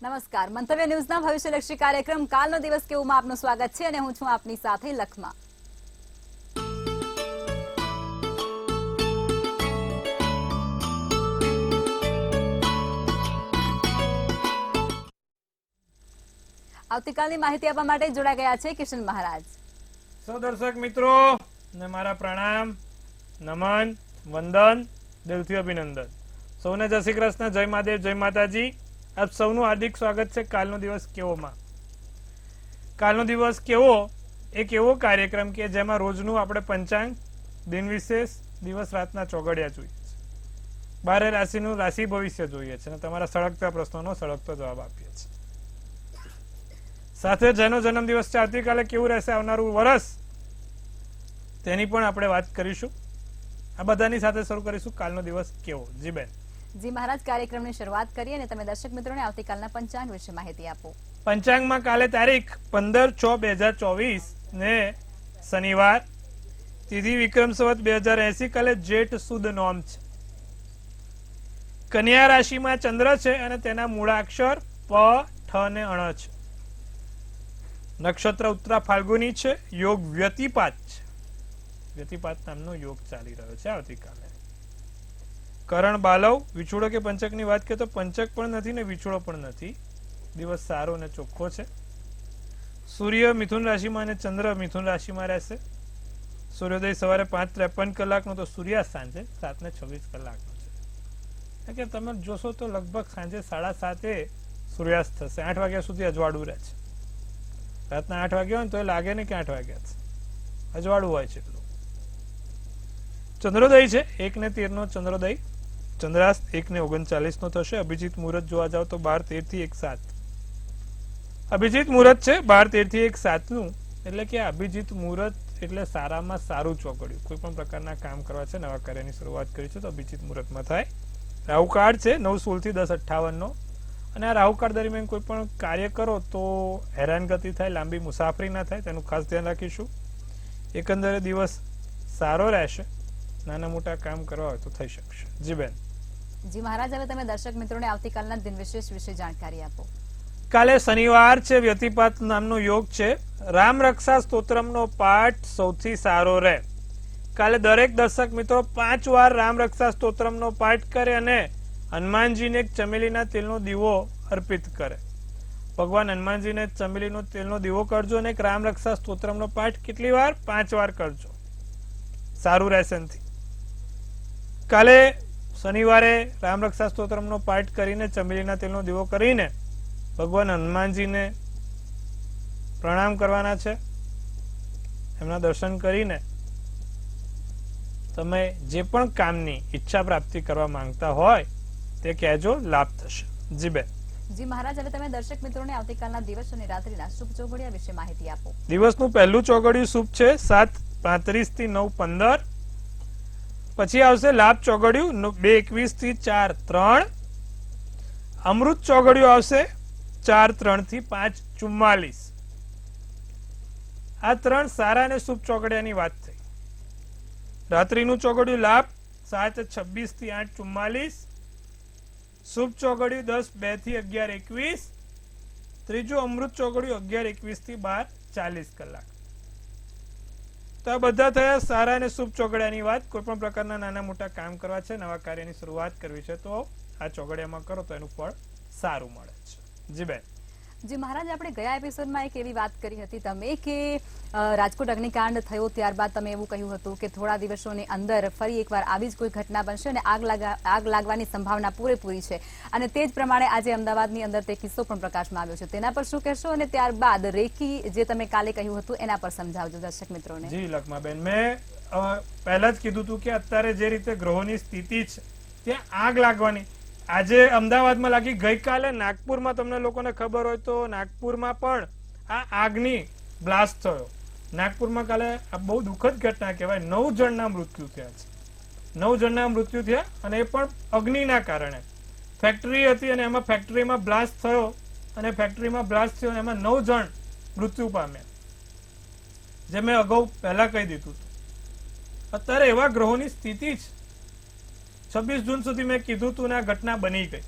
નમસ્કાર, મંતવ્ય ન્યૂઝના ભવિષ્યલક્ષી કાર્યક્રમ કાલનો દિવસ કેવુંમાં આપનું સ્વાગત છે અને હું છું આપની સાથે લખમા। આવતીકાલની માહિતી આપવા માટે જોડાઈ ગયા છે કિશન મહારાજ। સૌ દર્શક મિત્રો ને મારા પ્રણામ, નમન, વંદન, દિલથી અભિનંદન। સૌને જય શ્રી કૃષ્ણ, જય મહાદેવ, જય માતાજી। આપ સૌનું હાર્દિક સ્વાગત છે કાલનો દિવસ કેવોમાં। કાલનો દિવસ કેવો એક એવો કાર્યક્રમ કે જેમાં રોજનું આપણે પંચાંગ, દિન વિશેષ, દિવસ રાતના ચોગડિયા જોઈએ છે, 12 રાશિનું રાશિ ભવિષ્ય જોઈએ છે અને તમારા સળગતા પ્રશ્નોનો સળગતો જવાબ આપીએ છીએ। સાથે જેનો જન્મદિવસ છે આવતીકાલે કેવું રહેશે આવનારું વર્ષ તેની પણ આપણે વાત કરીશું। આ બધાની સાથે શરૂ કરીશું કાલનો દિવસ કેવો। જી બેન। જી મહારાજ, કાર્યક્રમની શરૂઆત કરીએ અને તમે દર્શક મિત્રોને આવતીકાલના પંચાંગ વિશે માહિતી આપો। પંચાંગમાં કાલે તારીખ 15/6/2024 ને શનિવાર, તિથિ વિક્રમ સંવત 2080, કાલે જેઠ સુદ નોમ છે। કન્યા રાશિમાં ચંદ્ર છે અને તેના મૂળાક્ષર પ, ઠ ને અણ છે। નક્ષત્ર ઉત્તરા ફાલ્ગુની છે। યોગ વ્યતિપાત છે। વ્યતિપાત નામનો યોગ ચાલી રહ્યો છે આવતીકાલે। કરણ બાલવ, વિછોડો કે પંચક ની વાત કરીએ તો પંચક પણ નથી ને વિછોડો પણ નથી। દિવસ સારો અને ચોખ્ખો છે। સૂર્ય મિથુન રાશિમાં અને ચંદ્ર મિથુન રાશિમાં રહેશે। સૂર્યોદય સવારે 5:53 કલાકનો તો સૂર્યાસ્ત સાંજે 7:26 કલાકનો છે। કે તમે જોશો તો લગભગ સાંજે 7:30 સૂર્યાસ્ત થશે। 8 વાગ્યા સુધી અજવાળું રહે છે। રાતના 8 વાગ્યા હોય ને તો એ લાગે ને કે 8 વાગ્યા છે, અજવાળું હોય છે એટલું। ચંદ્રોદય છે 1:13 નો ચંદ્રોદય। ચંદ્રાસ્ત 1:39 નો થશે। અભિજીત મુહૂર્ત જોવા જાવ તો 12:13 થી 1:07 અભિજીત મુહૂર્ત છે। 12:13 થી 1:07 નું એટલે કે અભિજીત મુહૂર્ત એટલે સારામાં સારું ચોગડિયું। કોઈ પણ પ્રકારના કામ કરવા છે, નવા કાર્યની શરૂઆત કરી છે તો અભિજીત મુહૂર્તમાં થાય। રાહુકાળ છે 9:16 થી 10:58 નો અને આ રાહુકાળ દરમિયાન કોઈ પણ કાર્ય કરો તો હેરાનગતિ થાય, લાંબી મુસાફરી ના થાય તેનું ખાસ ધ્યાન રાખીશું। એકંદરે દિવસ સારો રહેશે, નાના મોટા કામ કરવા હોય તો થઈ શકશે। જી બેન। જી મહારાજ, હવે તમે દર્શક મિત્રોને આવતીકાલના દિન વિશેષ વિશે જાણકારી આપો। કાલે શનિવાર છે, વ્યતિપાત નામનો યોગ છે। રામ રક્ષા સ્તોત્રમનો પાઠ સૌથી સારો રહે। કાલે દરેક દર્શક મિત્રો 5 વાર રામ રક્ષા સ્તોત્રમનો પાઠ કરે અને હનુમાનજીને એક ચમેલીના તેલનો દીવો અર્પિત કરે। ભગવાન હનુમાનજીને ચમેલીનો તેલનો દીવો કરજો અને એક રામ રક્ષા સ્તોત્રમનો પાઠ કેટલી વાર? 5 વાર કરજો, સારું રહેશે એનાથી। કાલે શનિવારે રામ રક્ષા સ્તોત્રમનો પાઠ કરીને ચમેલીના તેલનો દીવો કરીને ભગવાન હનુમાનજીને પ્રણામ કરવાના છે। એમના દર્શન કરીને તમે જે પણ કામની ઈચ્છા પ્રાપ્તિ કરવા માંગતા હોય તે કહેજો, લાભ થશે। જી બેન। જી મહારાજ, હવે તમે દર્શક મિત્રોને આવતીકાલના દિવસ અને રાત્રિના શુભ ચોગડિયા વિશે માહિતી આપો। દિવસનું પહેલું ચોગડિયું શુભ છે 7:35 થી 9:15। પછી આવશે લાભ ચોગડિયું 2:21 થી 4:03। અમૃત ચોગડિયું આવશે 4:03 થી 5:44। આ 3 સારા અને શુભ ચોગડિયાની વાત થઈ। રાત્રિનું ચોગડિયું લાભ 7:26 થી 8:44। શુભ ચોગડિયું 10:02 થી 11:21। ત્રીજું અમૃત ચોગડિયું 11:21 થી 12:40 કલાક। તો આ બધા થયા સારા અને શુભ ચોગડિયાની વાત। કોઈ પણ પ્રકારના નાના મોટા કામ કરવા છે, નવા કાર્યની શરૂઆત કરવી છે તો આ ચોગડિયામાં કરો તો એનું ફળ સારું મળે છે। જી બેન। જી મહારાજ, આપણે ગયા એપિસોડમાં એક એવી વાત કરી હતી તમે કે રાજકોટ અગ્નિકાંડ થયો ત્યારબાદ તમે એવું કહ્યું હતું કે થોડા દિવસોની અંદર ફરી એકવાર આવી જ કોઈ ઘટના બનશે અને આગ લાગવાની સંભાવના પૂરેપૂરી છે અને તે જ પ્રમાણે આજે અમદાવાદની અંદર તે કિસ્સો પણ પ્રકાશમાં આવ્યો છે। તેના પર શું કહેશો અને ત્યારબાદ રેકી જે તમે કાલે કહ્યું હતું એના પર સમજાવજો દર્શક મિત્રોને। જી લખમાબેન, મેં પહેલા જ કીધું હતું કે અત્યારે જે રીતે ગ્રહોની સ્થિતિ છે ત્યાં આગ લાગવાની આજે અમદાવાદમાં લાગી, ગઈકાલે નાગપુરમાં તમને લોકોને ખબર હોય તો નાગપુરમાં પણ આ આગની બ્લાસ્ટ થયો। નાગપુરમાં કાલે આ બહુ દુઃખદ ઘટના કહેવાય। 9 જણના મૃત્યુ થયા છે। 9 જણના મૃત્યુ થયા અને એ પણ અગ્નિના કારણે। ફેક્ટરી હતી અને એમાં ફેક્ટરીમાં બ્લાસ્ટ થયો અને ફેક્ટરીમાં બ્લાસ્ટ થયો અને એમાં 9 જણ મૃત્યુ પામ્યા, જે મેં અગાઉ પહેલા કહી દીધું હતું। અત્યારે એવા ગ્રહોની સ્થિતિ છે, 26 જૂન સુધી મેં કીધું હતું ને આ ઘટના બની ગઈ।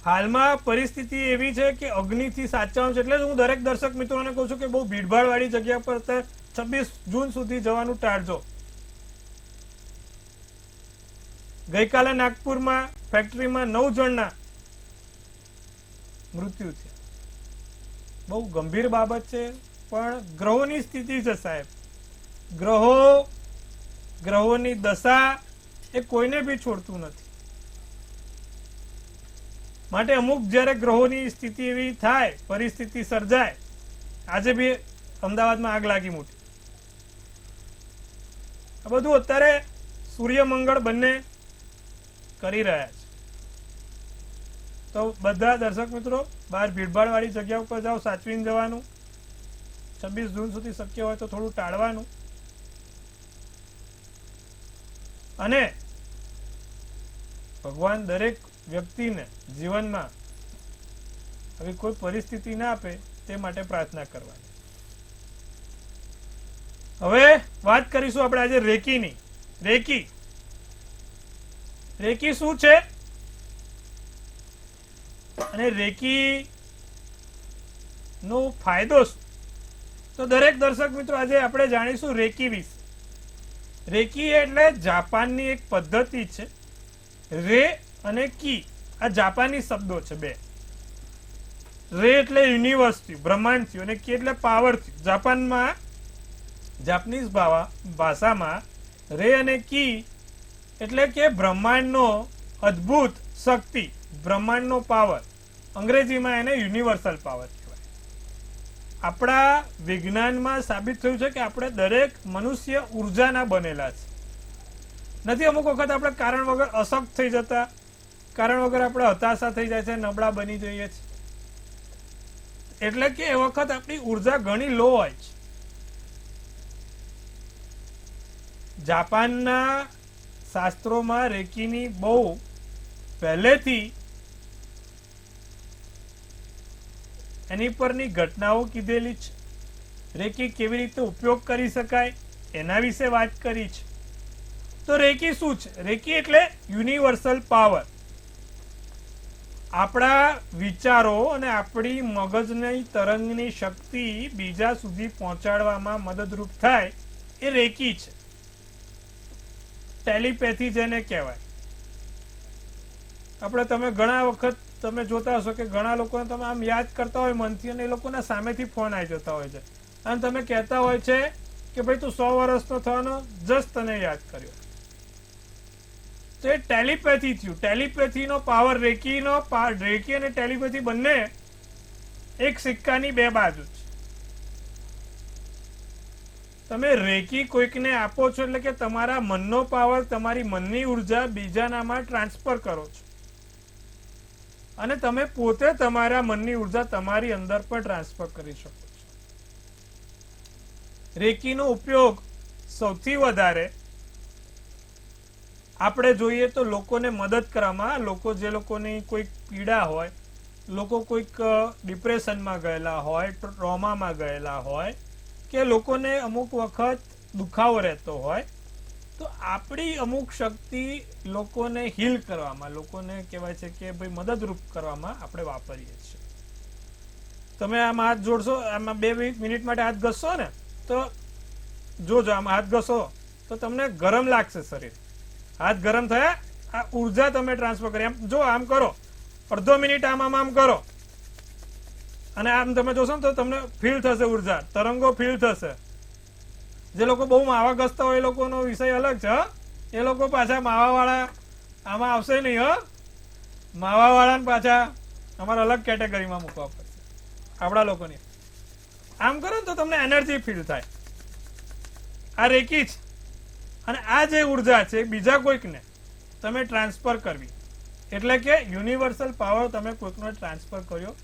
હાલમાં પરિસ્થિતિ એવી છે કે અગ્નિથી સાચવવાનું છે. એટલે જ હું દરેક દર્શક મિત્રોને કહું છું કે બહુ ભીડભાડ વાળી જગ્યા પર 26 જૂન સુધી જવાનું ટાળજો. ગઈકાલે નાગપુરમાં ફેક્ટરીમાં 9 જણના મૃત્યુ છે. બહુ ગંભીર બાબત છે, પણ ગ્રહોની સ્થિતિ છે સાહેબ. ગ્રહોની દશા એ કોઈને બી છોડતું નથી. માટે અમુક જ્યારે ગ્રહોની સ્થિતિ એવી થાય, પરિસ્થિતિ સર્જાય, આજે બી અમદાવાદમાં આગ લાગી મોટી. આ બધું અત્યારે સૂર્ય મંગળ બંને કરી રહ્યા છે. તો બધા દર્શક મિત્રો બહાર ભીડભાડ વાળી જગ્યા ઉપર જાઓ, સાચવીને જવાનું. 26 જૂન સુધી શક્ય હોય તો થોડું ટાળવાનું. અને ભગવાન દરેક વ્યક્તિને જીવનમાં આવી કોઈ પરિસ્થિતિ ના આપે તે માટે પ્રાર્થના કરવાની. હવે વાત કરીશું આપણે આજે રેકીની. રેકી શું છે અને રેકી નો ફાયદો શું? તો દરેક દર્શક મિત્રો આજે આપણે જાણીશું રેકી વિશે. રેકી એટલે જાપાનની એક પદ્ધતિ છે. રે અને કી આ જાપાની શબ્દો છે બે. રે એટલે યુનિવર્સ થયું, બ્રહ્માંડ થયું, અને કી એટલે પાવર થયું. જાપાનમાં જાપાનીઝ ભાષામાં રે અને કી એટલે કે બ્રહ્માંડનો અદ્ભુત શક્તિ, બ્રહ્માંડનો પાવર. અંગ્રેજીમાં એને યુનિવર્સલ પાવર કહેવાય. આપણા વિજ્ઞાનમાં સાબિત થયું છે કે આપણે દરેક મનુષ્ય ઉર્જાના બનેલા છે. નથી અમુક વખત આપણે કારણ વગર અશક્ત થઈ જતા, કારણ વગર આપણે હતાશા થઈ જાય છે, નબળા બની જઈએ છીએ. એટલે કે એ વખત આપણી ઉર્જા ઘણી લો હોય છે. જાપાનના શાસ્ત્રોમાં રેકીની બહુ પહેલેથી એની પરની ઘટનાઓ કીધેલી છે. રેકી કેવી રીતે ઉપયોગ કરી શકાય એના વિશે વાત કરી છે. તો રેકી શું છે? રેકી એટલે યુનિવર્સલ પાવર. આપણા વિચારો અને આપણી મગજની તરંગની શક્તિ બીજા સુધી પહોંચાડવામાં મદદરૂપ થાય એ રેકી છે. ટેલિપેથી જેને કહેવાય. આપણે તમે ઘણા વખત તમે જોતા હશો કે ઘણા લોકોને તમે આમ યાદ કરતા હોય મનથી, અને એ લોકોના સામેથી ફોન આવી જતા હોય છે અને તમે કહેતા હોય છે કે ભાઈ તું 100 વર્ષનો થવાનો, જસ્ટ તને યાદ કર્યો. તો એ ટેલિપેથી થયું. ટેલિપેથીનો પાવર, રેકી અને ટેલિપેથી બંને એક સિક્કાની બે બાજુ છે. તમે રેકી કોઈકને આપો છો એટલે કે તમારા મનનો પાવર, તમારી મનની ઉર્જા બીજાનામાં ટ્રાન્સફર કરો છો, અને તમે પોતે તમારા મનની ઉર્જા તમારી અંદર પણ ટ્રાન્સફર કરી શકો છો. રેકીનો ઉપયોગ સૌથી વધારે આપણે જોઈએ તો લોકોને મદદ કરવામાં. જે લોકોની કોઈક પીડા હોય, લોકો કોઈક ડિપ્રેશનમાં ગયેલા હોય, ટ્રોમામાં ગયેલા હોય, કે લોકોને અમુક વખત દુખાવો રહેતો હોય, તો આપણી અમુક શક્તિ લોકોને હીલ કરવામાં, લોકોને કહેવાય છે કે ભાઈ મદદરૂપ કરવામાં આપણે વાપરીએ છીએ. તમે આમ હાથ જોડશો, આમાં 2 મિનિટ માટે હાથ ઘસશો ને, તો જોજો આમ હાથ ઘસો તો તમને ગરમ લાગશે શરીર. હાથ ગરમ થયા, આ ઉર્જા તમે ટ્રાન્સફર કરી. આમ જો આમ કરો, અડધો મિનિટ આમ કરો, અને આમ તમે જોશો ને તો તમને ફીલ થશે, ઉર્જા તરંગો ફીલ થશે. જે લોકો બહુ માવા ઘસતા હોય એ લોકોનો વિષય અલગ છે. એ લોકો પાછા માવાવાળા આમાં આવશે નહીં. માવાવાળાને પાછા અમારે અલગ કેટેગરીમાં મૂકવા પડશે આપણા લોકોની. આમ કરો ને તો તમને એનર્જી ફીલ થાય. આ રેકી છે. અને આ જે ઉર્જા છે બીજા કોઈકને તમે ટ્રાન્સફર કરવી, એટલે કે યુનિવર્સલ પાવર તમે કોઈકને ટ્રાન્સફર કર્યો,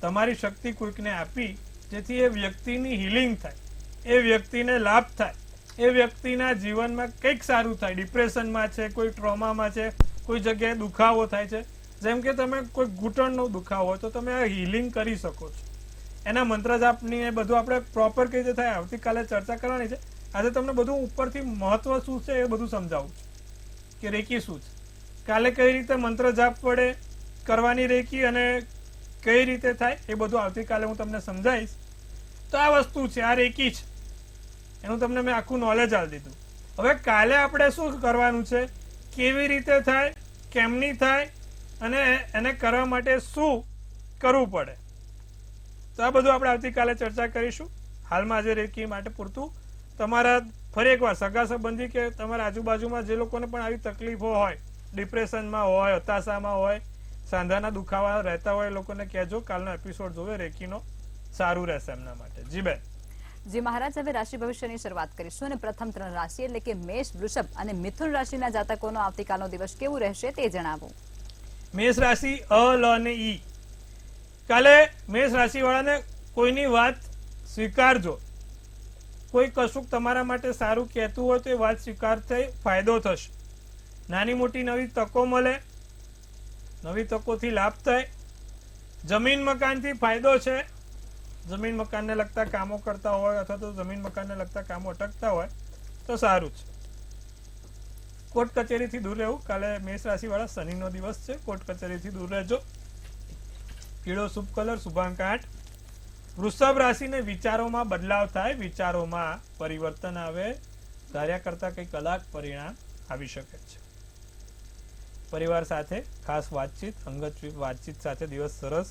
તમારી શક્તિ કોઈકને આપી, જેથી એ વ્યક્તિની હિલિંગ થાય, એ વ્યક્તિને લાભ થાય, એ વ્યક્તિના જીવનમાં કંઈક સારું થાય. ડિપ્રેશનમાં છે, કોઈ ટ્રોમામાં છે, કોઈ જગ્યાએ દુખાવો થાય છે, જેમ કે તમે કોઈ ઘૂંટણનો દુખાવો હોય તો તમે આ હિલિંગ કરી શકો છો. એના મંત્ર જાપની એ બધું આપણે પ્રોપર કઈ રીતે થાય આવતીકાલે ચર્ચા કરવાની છે. આજે તમને બધું ઉપરથી મહત્વ શું છે એ બધું સમજાવું છું કે રેકી શું છે, કાલે કઈ રીતે મંત્ર જાપ વડે કરવાની રેકી અને કઈ રીતે થાય એ બધું આવતીકાલે હું તમને સમજાવીશ. તો આ વસ્તુ છે, આ રેકી છે, એનું તમને મેં આખું નોલેજ આપી દીધું. હવે કાલે આપણે શું કરવાનું છે, કેવી રીતે થાય, કેમની થાય અને એને કરવા માટે શું કરવું પડે, તો આ બધું આપણે આવતીકાલે ચર્ચા કરીશું. હાલમાં આજે રેકી માટે પૂરતું. તમારા ફરી એકવાર સગા સંબંધી કે તમારા આજુબાજુમાં જે લોકોને પણ આવી તકલીફો હોય, ડિપ્રેશનમાં હોય, હતાશામાં હોય, સાંધાના દુખાવા રહેતા હોય, એ લોકોને કહેજો કાલનો એપિસોડ જોવે રેકીનો, સારું રહેશે એમના માટે. જી બેન. જી મહારાજ, હવે રાશિ ભવિષ્યની શરૂઆત કરીશું અને પ્રથમ 3 રાશિ એટલે કે મેષ, વૃષભ અને મિથુન રાશિના જાતકોનો આવતીકાલનો દિવસ કેવું રહેશે તે જણાવો. મેષ રાશિ અ, લ અને ઈ. કાલે મેષ રાશિ વાળાને કોઈની વાત સ્વીકારજો. કોઈ કશુંક તમારા માટે સારું કહેતું હોય તો એ વાત સ્વીકારથી ફાયદો થશે. નાની મોટી નવી તકો મળે, નવી તકોથી લાભ થાય. જમીન મકાનથી ફાયદો છે. જમીન મકાનને લગતા કામો કરતા હોય અથવા તો જમીન મકાનને લગતા કામો અટકતા હોય તો સારું છે. કોર્ટ કચેરીથી દૂર રહેવું. કાલે મેષ રાશિ વાળા શનિનો દિવસ છે, કોર્ટ કચેરીથી દૂર રહેજો. પીળો શુભ કલર, શુભાંક 8. વૃષભ રાશિને વિચારોમાં બદલાવ થાય, વિચારોમાં પરિવર્તન આવે, ધાર્યા કરતા કંઈક અલગ પરિણામ આવી શકે છે. પરિવાર સાથે ખાસ વાતચીત, અંગત વાતચીત સાથે દિવસ સરસ.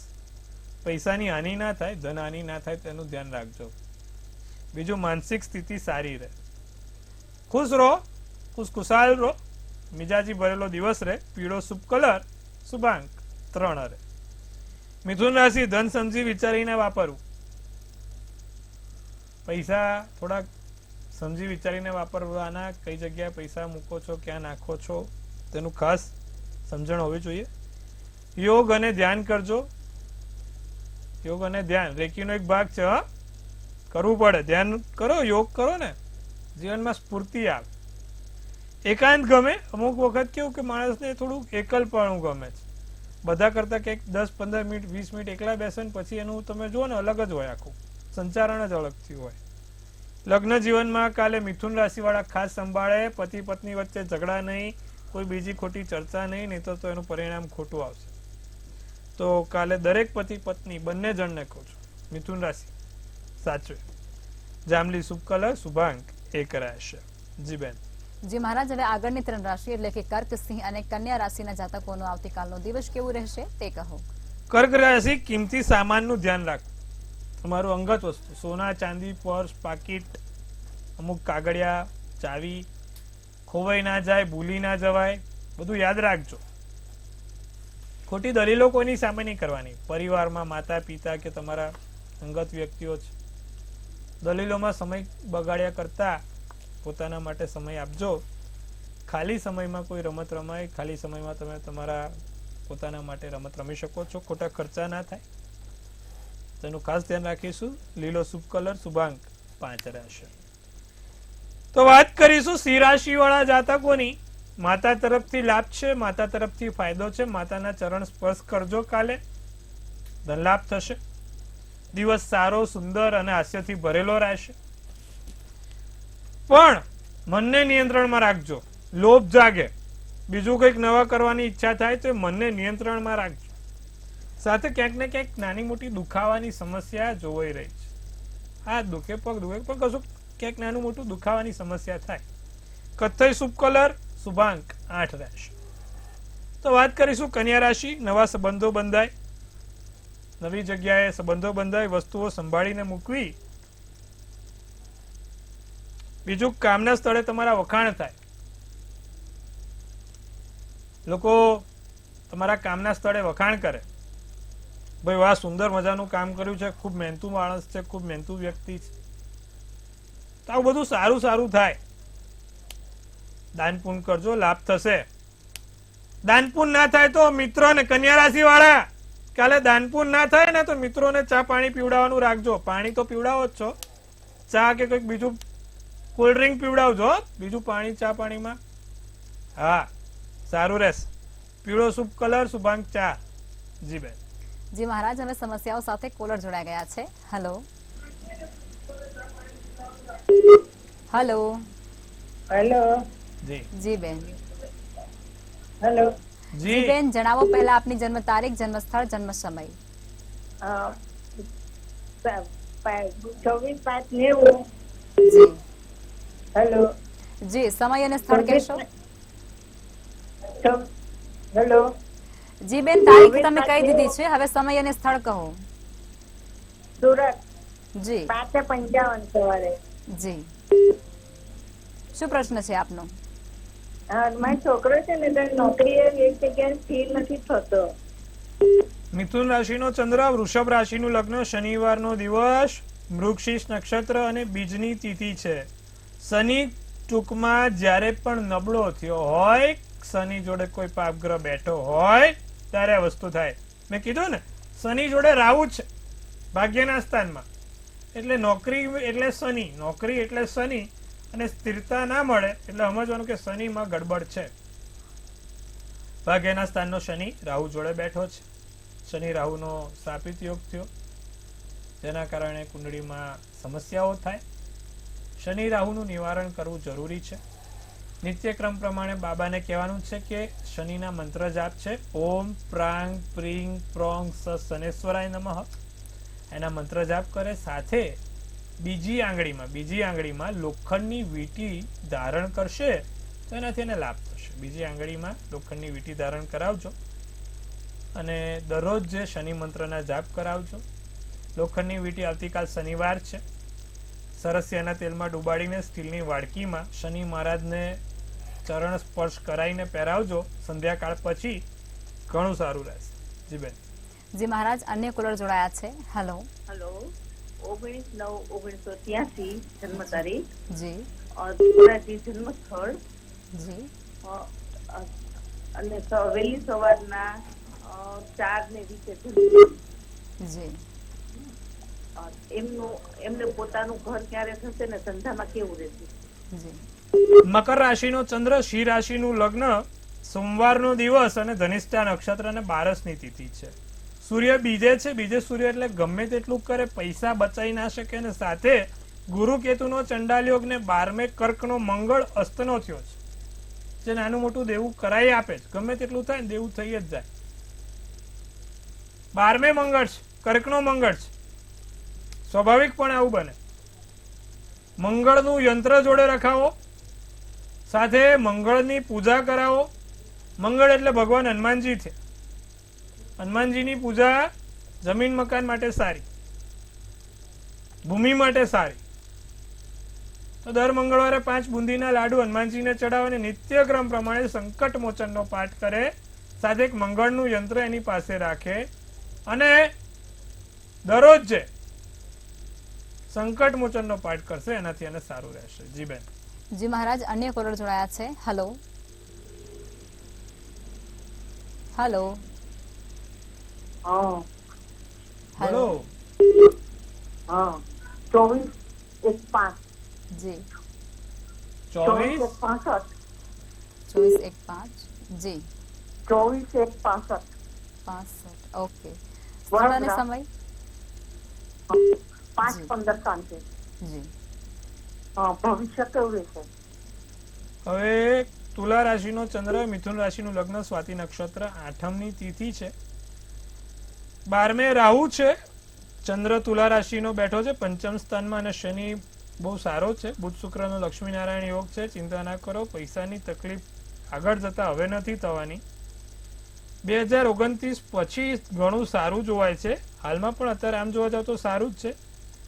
પૈસાની હાનિ ના થાય, ધન હાનિ ના થાય તેનું ધ્યાન રાખજો. બીજું, માનસિક સ્થિતિ સારી રહે, ખુશ રહો, ખુશખુશાલ રહો, મિજાજી ભરેલો દિવસ રહે. પીળો શુભ કલર, શુભાંક 3 રહે. મિથુન રાશિ ધન સમજી વિચારીને વાપરવું. પૈસા થોડાક સમજી વિચારીને વાપરવાના. કઈ જગ્યાએ પૈસા મૂકો છો, ક્યાં નાખો છો તેનું ખાસ સમજણ હોવી જોઈએ. યોગ અને ધ્યાન કરજો. યોગ અને ધ્યાન રેકીનો એક ભાગ છે. કરવું પડે, ધ્યાન કરો, યોગ કરો ને જીવનમાં સ્ફૂર્તિ આવે. એકાંત ગમે. અમુક વખત કેવું કે માણસને થોડું એકલપણું ગમે છે. બધા કરતા કંઈક 10-15 મિનિટ 20 મિનિટ એકલા બેસે ને પછી એનું તમે જુઓ ને અલગ જ હોય, આખું સંચારણ જ અલગથી હોય. લગ્ન જીવનમાં કાલે મિથુન રાશિ વાળા ખાસ સંભાળે. પતિ પત્ની વચ્ચે ઝઘડા નહીં, કોઈ બીજી ખોટી ચર્ચા નહીં, નહીં તો એનું પરિણામ ખોટું આવશે. તો કાલે દરેક પતિ પત્ની બંને જણને કહું છું, મિથુન રાશિ સાચવે. જાંબલી શુભ કલર, શુભાંક 1 રહેશે. જી બેન. જી મહારાજ, હવે આગળની 3 રાશિ એટલે કે કર્ક, સિંહ અને કન્યા રાશિના જાતકોનો આવતીકાલનો દિવસ કેવું રહેશે તે કહો. કર્ક રાશિ કિંમતી સામાનનું ધ્યાન રાખો. તમારું અંગત વસ્તુ, સોના ચાંદી, પર્સ, પાકીટ, અમુક કાગળિયા, ચાવી ખોવાઈ ના જાય, ભૂલી ના જવાય, બધું યાદ રાખજો. ખોટી દલીલો કોઈની સામે નહીં કરવાની. પરિવારમાં માતા પિતા કે તમારા અંગત વ્યક્તિઓ છે, દલીલોમાં સમય બગાડ્યા કરતા પોતાના માટે સમય આપજો. ખાલી સમયમાં કોઈ રમત રમાય, ખાલી સમયમાં તમે તમારા પોતાના માટે રમત રમી શકો છો, ખોટા ખર્ચા ના થાય તેનું ખાસ ધ્યાન રાખીશું. લીલો શુભ કલર, શુભાંક 5 રહેશે. તો વાત કરીશું સિંહ રાશિ વાળા જાતકોની. માતા તરફથી લાભ છે, માતા તરફથી ફાયદો છે. માતાના ચરણ સ્પર્શ કરજો. કાલે ધન લાભ થશે. દિવસ સારો, સુંદર અને હાસ્યથી ભરેલો રહેશે. પણ મનને નિયંત્રણમાં રાખજો. લોભ જાગે, બીજું કંઈક નવા કરવાની ઈચ્છા થાય તો મનને નિયંત્રણમાં રાખજો. સાથે ક્યાંક ને ક્યાંક નાની મોટી દુખાવાની સમસ્યા જોવાઈ રહી છે. હાથ દુખે, પગ દુખે, પણ કશું ક્યાંક નાનું મોટું દુખાવાની સમસ્યા થાય. કથ્થઈ શુભ કલર, શુભાંક 8 રહેશે. તો વાત કરીશું કન્યા રાશિ. નવા સંબંધો બંધાય, નવી જગ્યાએ સંબંધો બંધાય, વસ્તુઓ સંભાળીને મૂકવી. બીજું, કામના સ્થળે તમારા વખાણ થાય. લોકો તમારા કામના સ્થળે વખાણ કરે, ભાઈ વાહ સુંદર મજાનું કામ કર્યું છે, ખૂબ મહેનતુ માણસ છે, ખૂબ મહેનતુ વ્યક્તિ છે. તો આવું બધું સારું સારું થાય. દાન પુણ્ય કરજો, લાભ થશે. દાન પુણ્ય ના થાય તો મિત્રોને, કન્યા રાશિ વાળા કાલે દાન પુણ્ય ના થાય ને તો મિત્રોને ચા પાણી પીવડાવવાનું રાખજો. પાણી તો પીવડાવો જ છો, ચા કે કંઈક બીજું કોલ્ડ ડ્રિંક પીવડાવજો, બીજું પાણી ચા પાણીમાં. હા, સારું રહેશે. પીળો શુભ કલર, શુભાંક 4. જી બેન. જી મહારાજ, હવે સમસ્યાઓ સાથે કોલર જોડાઈ ગયા છે. Hello hello hello. જી જી બેન. હેલો. જી બેન જણાવો પહેલા આપની જન્મ તારીખ, જન્મ સ્થળ, જન્મ સમય. 24/5/90. જી હેલો. જી સમય અને સ્થળ કહેશો? હેલો. જી બેન તારીખ તમે કહી દીધી છે, હવે સમય અને સ્થળ કહો. સુરત જી 5:55 સવારે. જી શું પ્રશ્ન છે આપનો? મારો છોકરો છે ને તો નોકરીએ એક જગ્યાએ સ્થિર નથી થતો. મિથુન રાશિનો ચંદ્ર, વૃષભ રાશિનું લગ્ન, શનિવારનો દિવસ, મૃગશીર્ષ નક્ષત્ર અને બીજની તિથિ છે. શનિ ટૂંકમાં જ્યારે પણ નબળો થયો હોય, શનિ જોડે કોઈ પાપગ્રહ બેઠો હોય ત્યારે આ વસ્તુ થાય. મેં કીધું ને શનિ જોડે રાહુ છે ભાગ્યના સ્થાનમાં, એટલે નોકરી એટલે શનિ, નોકરી એટલે શનિ, અને સ્થિરતા ના મળે એટલે સમજવાનું કે શનિમાં ગડબડ છે. ભાગ્યના સ્થાનનો શનિ રાહુ જોડે બેઠો છે. શનિ રાહુનો સ્થાપિત યોગ થયો, જેના કારણે કુંડળીમાં સમસ્યાઓ થાય. શનિ રાહુનું નિવારણ કરવું જરૂરી છે. નિત્યક્રમ પ્રમાણે બાબાને કહેવાનું છે કે શનિના મંત્ર જાપ છે ઓમ પ્રાંગ પ્રીંગ પ્રોંગ સ શનેશ્વરાય નમઃ, એના મંત્ર જાપ કરે. સાથે બીજી આંગળીમાં લોખંડની વીંટી ધારણ કરશે તો એનાથી એને લાભ થશે. બીજી આંગળીમાં લોખંડની વીંટી ધારણ કરાવજો અને દરરોજ જે શનિ મંત્રના જાપ કરાવજો. લોખંડની વીંટી આવતીકાલ શનિવાર છે, સરસિયાના તેલમાં ડુબાડીને સ્ટીલની વાડકીમાં શનિ મહારાજને ચરણ સ્પર્શ કરાવીને પહેરાવજો. સંધ્યાકાળ પછી ઘણું સારું રહેશે. જી બેન. જી મહારાજ અન્ય કોલર જોડાયા છે. હેલો. હેલો. 19/9/1983 જન્મ તારીખ. જી ત્રિપુરાજી જન્મ સ્થળ. જી અને વહેલી સવારના 4:20 જી એમને પોતાનું ઘર ક્યારે થશે ને ધંધામાં કેવું રહેશે? જી મકર રાશિનો ચંદ્ર, સિંહ રાશિનું લગ્ન, સોમવારનો દિવસ અને ધનિષ્ઠા નક્ષત્ર અને બારસની તિથિ છે. સૂર્ય બીજે છે. બીજે સૂર્ય એટલે ગમે તેટલું કરે પૈસા બચાવી ના શકે, અને સાથે ગુરુ કેતુનો ચંડાલ યોગ ને 12મે કર્કનો મંગળ અસ્તનો થયો છે, જે નાનું મોટું દેવું કરાવી આપે છે. ગમે તેટલું થાય ને દેવું થઈ જ જાય. 12મે મંગળ છે, કર્કનો મંગળ છે, સ્વાભાવિક પણ આવું બને. મંગળનું યંત્ર જોડે રખાવો, સાથે મંગળની પૂજા કરાવો. મંગળ એટલે ભગવાન હનુમાનજી છે. હનુમાનજીની પૂજા જમીન મકાન માટે સારી, ભૂમિ માટે સારી. તો દર મંગળવારે 5 બુંદીના લાડુ હનુમાનજીને ચડાવે અને નિત્યક્રમ પ્રમાણે સંકટ મોચનનો પાઠ કરે. સાથે એક મંગળનું યંત્ર એની પાસે રાખે અને દરરોજ જે સંકટ મોચનનો પાઠ કરશે એનાથી એને સારું રહેશે. જી બેન. જી મહારાજ અન્ય કોલર જોડાયા છે. હેલો. હેલો. બોલો. 24/1/5. જી 24 24/1/5. જી 24/1/65. 65. ઓકે. સ્થળ અને સમય? 5:15 સાંજે. જી ભવિષ્ય કેવું રહેશે? હવે તુલા રાશિનો ચંદ્ર, મિથુન રાશિનું લગ્ન, સ્વાતિ નક્ષત્ર, 8મની તિથિ છે. 12મે રાહુ છે. ચંદ્ર તુલા રાશિનો બેઠો છે પંચમ સ્થાનમાં, અને શનિ બહુ સારો છે. બુધ શુક્રનો લક્ષ્મીનારાયણ યોગ છે. ચિંતા ના કરો, પૈસાની તકલીફ આગળ જતા હવે નથી થવાની. 2029 પછી ઘણું સારું જોવાય છે. હાલમાં પણ અત્યારે આમ જોવા જાવ તો સારું જ છે.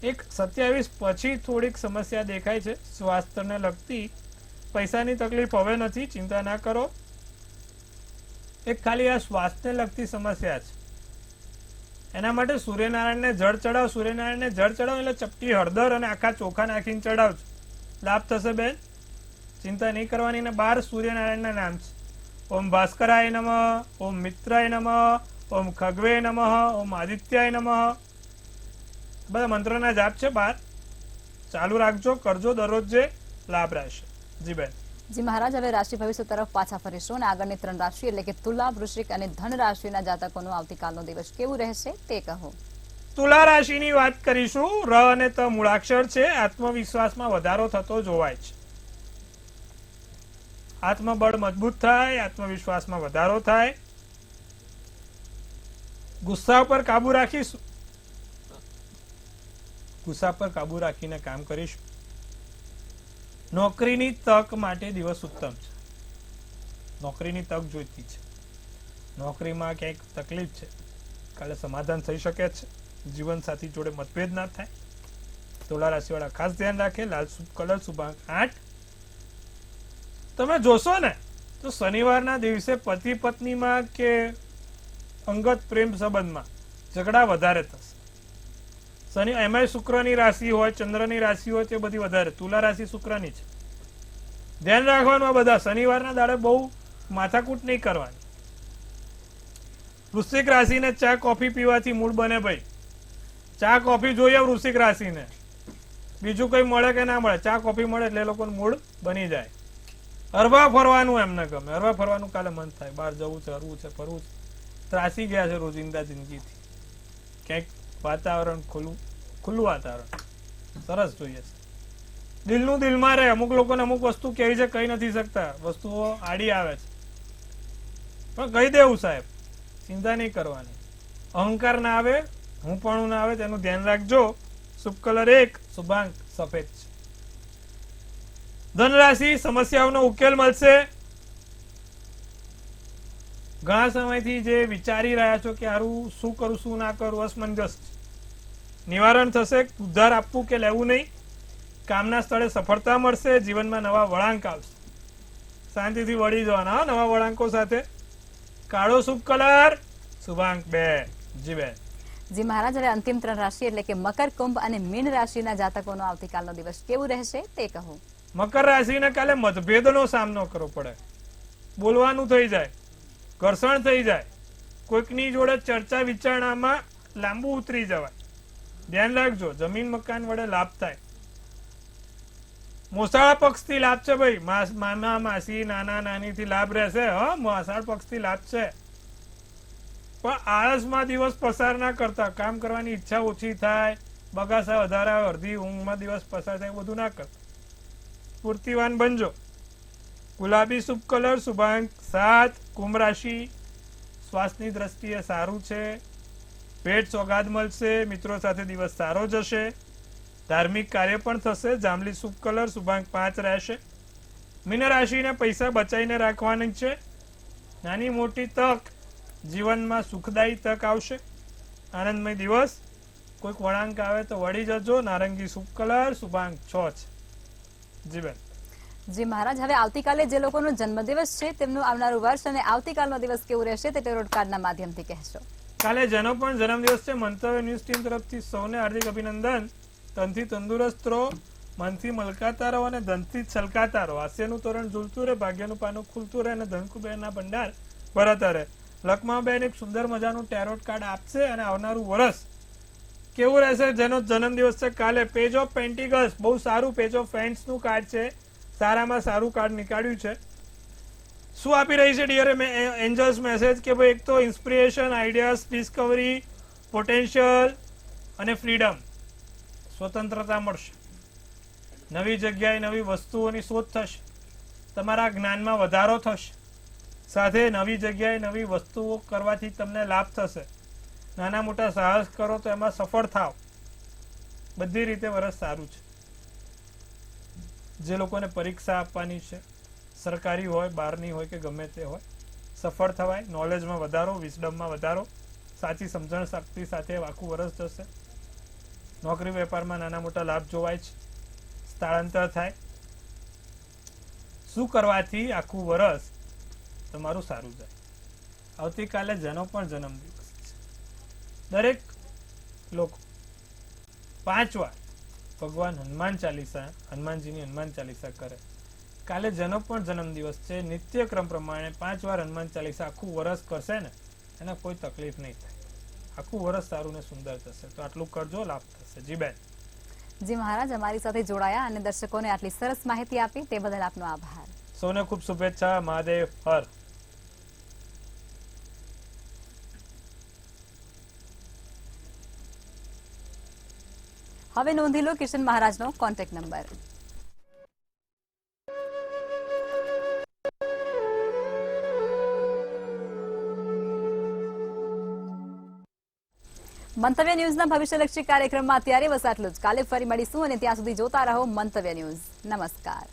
એક 27 પછી થોડીક સમસ્યા દેખાય છે સ્વાસ્થ્યને લગતી. પૈસાની તકલીફ હવે નથી, ચિંતા ના કરો. એક ખાલી આ સ્વાસ્થ્યને લગતી સમસ્યા છે, એના માટે સૂર્યનારાયણને જળ ચડાવ. સૂર્યનારાયણને જળ ચડાવ એટલે ચપટી હળદર અને આખા ચોખા નાખીને ચડાવજો, લાભ થશે બેન. ચિંતા નહીં કરવાની. ને 12 સૂર્યનારાયણના નામ છે. ઓમ ભાસ્કરાય નમઃ, ઓમ મિત્રાય નમઃ, ઓમ ખગવે નમઃ, ઓમ આદિત્યાય નમઃ. બધા મંત્રના જાપ છે 12. ચાલુ રાખજો, કરજો દરરોજ, જે લાભ રહેશે. જી બેન. જી મહારાજ હવે રાશિ ભવિષ્ય તરફ પાછા ફરીશું અને આગળની 3 રાશિ એટલે કે તુલા, વૃશ્ચિક અને ધન રાશિના જાતકોનો આવતીકાલનો દિવસ કેવું રહેશે તે કહો. તુલા રાશિની વાત કરીશું. ર અને ત મૂળાક્ષર છે. આત્મવિશ્વાસમાં વધારો થતો જોવાય છે. આત્મબળ મજબૂત થાય, આત્મવિશ્વાસમાં વધારો થાય, ગુસ્સા પર કાબુ રાખીશું, ગુસ્સા પર કાબુ રાખીને કામ કરીશું. નોકરીની તક માટે દિવસ ઉત્તમ છે. નોકરીની તક જોઈતી છે. નોકરીમાં ક્યાંક તકલીફ છે, કાલે સમાધાન થઈ શકે છે. જીવનસાથી જોડે મતભેદ ના થાય. તુલા રાશિવાળા ખાસ ધ્યાન રાખે. લાલ કલર શુભાંક 8. તમે જોશો ને તો શનિવારના દિવસે પતિ પત્નીમાં કે અંગત પ્રેમ સંબંધમાં ઝઘડા વધારે થશે. શનિ એમાં શુક્રની રાશિ હોય, ચંદ્રની રાશિ હોય તે બધી વધારે. તુલા રાશિ શુક્રની છે. ધ્યાન રાખવાનું આ બધા. શનિવારના દાડે બહુ માથાકૂટ નહીં કરવાની. વૃશ્ચિક રાશિને ચા કોફી પીવાથી મૂડ બને ભાઈ. ચા કોફી જોઈએ વૃશ્ચિક રાશિને, બીજું કઈ મળે કે ના મળે, ચા કોફી મળે એટલે એ લોકોનું મૂડ બની જાય. હરવા ફરવાનું એમને ગમે. હરવા ફરવાનું કાલે મન થાય. બહાર જવું છે, હરવું છે, ફરવું છે. ત્રાસી ગયા છે રોજિંદા જિંદગીથી. ક્યાંક વાતાવરણ ખુલ્લું વાતાવરણ સરસ જોઈએ છે. દિલનું દિલમાં રહે. અમુક લોકોને અમુક વસ્તુ કહેવી છે, કહી નથી શકતા. વસ્તુઓ આડી આવે છે, પણ કહી દેવું સાહેબ. ચિંતા નહીં કરવાની. અહંકાર ના આવે, હું પણ ના આવે, તેનું ધ્યાન રાખજો. શુભ કલર 1, શુભાંક સફેદ છે. ધનરાશિ સમસ્યાઓનો ઉકેલ મળશે. ઘણા સમયથી જે વિચારી રહ્યા છો કે હારું શું કરું શું ના કરું, અસમંજસ નિવારણ થશે. ઉદ્ધાર આપવું કે લેવું નહીં. કામના સ્થળે સફળતા મળશે. જીવનમાં નવા વળાંક આવશે. શાંતિથી વળી જવાના નવા વળાંકો સાથે. કાળો શુભ કલર શુભાંક 2. જી બેન. જી મહારાજ, હવે અંતિમ 3 રાશિ એટલે કે મકર, કુંભ અને મીન રાશિના જાતકોનો આવતીકાલનો દિવસ કેવું રહેશે તે કહો. મકર રાશિને કાલે મતભેદનો સામનો કરવો પડે. બોલવાનું થઈ જાય, ઘર્ષણ થઈ જાય, કોઈકની જોડે ચર્ચા વિચારણામાં લાંબુ ઉતરી જવાય. ધ્યાન રાખજો. જમીન મકાન વડે લાભ થાય. મોસાળ પક્ષથી લાભ છે ભાઈ. મામા માસી નાના નાનીથી લાભ રહેશે. મોસાળ પક્ષથી લાભ છે, પણ આળસમાં દિવસ પસાર ના કરતા. કામ કરવાની ઈચ્છા ઓછી થાય, બગાસા વધારે આવે, અડધી ઊંઘમાં દિવસ પસાર થાય, બધું ના કરતા. સ્ફૂર્તિવાન બનજો. ગુલાબી શુભ કલર શુભાંક 7. કુંભ રાશિ સ્વાસ્થ્યની દ્રષ્ટિએ સારું છે. ભેટ સોગાદ મળશે. મિત્રો સાથે દિવસ સારો જશે. ધાર્મિક કાર્ય પણ થશે. જાંબલી શુભ કલર શુભાંક 5 રહેશે. મીન રાશિને પૈસા બચાવીને રાખવાની છે. નાની મોટી તક જીવનમાં સુખદાયી તક આવશે. આનંદમય દિવસ. કોઈક વળાંક આવે તો વળી જજો. નારંગી શુભ કલર શુભાંક 6 છે. જી બેન. જી મહારાજ, હવે આવતીકાલે જે લોકોનો જન્મદિવસ છે તેમનું આવનારું વર્ષ અને આવતીકાલનો દિવસ કેવું રહેશે તે ટેરોટ કાર્ડના માધ્યમથી કહેશો. કાલે જેનો પણ જન્મદિવસ છે, મંતવ્ય ન્યૂઝ ટીમ તરફથી સૌને હાર્દિક અભિનંદન. તનથી તંદુરસ્ત રહો, મનથી મલકાતા રહો અને ધનથી છલકાતા રહો. હાસ્યનું તોરણ ઝૂલતું રહે, ભાગ્યનું પાનું ખુલતું રહે અને ધનકુબેરના ભંડાર ભરાતા રહે. લખમાબેન એક સુંદર મજાનું ટેરોટ કાર્ડ આપશે અને આવનારું વર્ષ કેવું રહેશે. જેનો જન્મદિવસ છે કાલે, પેજ ઓફ પેન્ટિકલ્સ બહુ સારું પેજ ઓફ ફ્રેન્ડ્સનું કાર્ડ છે. સારામાં સારું કાર્ડ નીકાળ્યું છે. શું આપી રહી છે ડિયર એન્જલ્સ મેસેજ કે ભાઈ એક તો ઇન્સ્પિરેશન, આઈડિયાઝ, ડિસ્કવરી, પોટેન્શિયલ અને ફ્રીડમ, સ્વતંત્રતા મળશે. નવી જગ્યાએ નવી વસ્તુઓની શોધ થશે. તમારા જ્ઞાનમાં વધારો થશે. સાથે નવી જગ્યાએ નવી વસ્તુઓ કરવાથી તમને લાભ થશે. નાના મોટા સાહસ કરો તો એમાં સફળ થાવ. બધી રીતે વરસ સારું છે. જે લોકોને પરીક્ષા આપવાની છે, સરકારી હોય, બહારની હોય કે ગમે તે હોય, સફળ થવાય. નોલેજમાં વધારો, વિઝડમમાં વધારો, સાચી સમજણ શક્તિ સાથે આખું વરસ જશે. નોકરી વેપારમાં નાના મોટા લાભ જોવાય છે. સ્થળાંતર થાય. શું કરવાથી આખું વરસ તમારું સારું જાય. આવતીકાલે જેનો પણ જન્મદિવસ છે, દરેક લોકો 5 વાર ભગવાન હનુમાનજીની હનુમાન ચાલીસા કરે. કાલે જેનો પણ જન્મદિવસ છે, નિત્યક્રમ પ્રમાણે 5 વાર હનુમાન ચાલીસા આખું વરસ કરશે ને, એને કોઈ તકલીફ નહીં થાય. આખું વરસ સારું ને સુંદર થશે. તો આટલું કરજો, લાભ થશે. જી બેન. જી મહારાજ, અમારી સાથે જોડાયા અને દર્શકોને આટલી સરસ માહિતી આપી તે બદલ આપનો આભાર. સૌને ખૂબ શુભેચ્છા. મહાદેવ હર. હવે નોંધી લો કિશન મહારાજનો કોન્ટેક્ટ નંબર. મંતવ્ય ન્યૂઝના ભવિષ્યલક્ષી કાર્યક્રમમાં અત્યારે બસ આટલું જ. કાલે ફરી મળીશું અને ત્યાં સુધી જોતા રહો મંતવ્ય ન્યૂઝ. નમસ્કાર.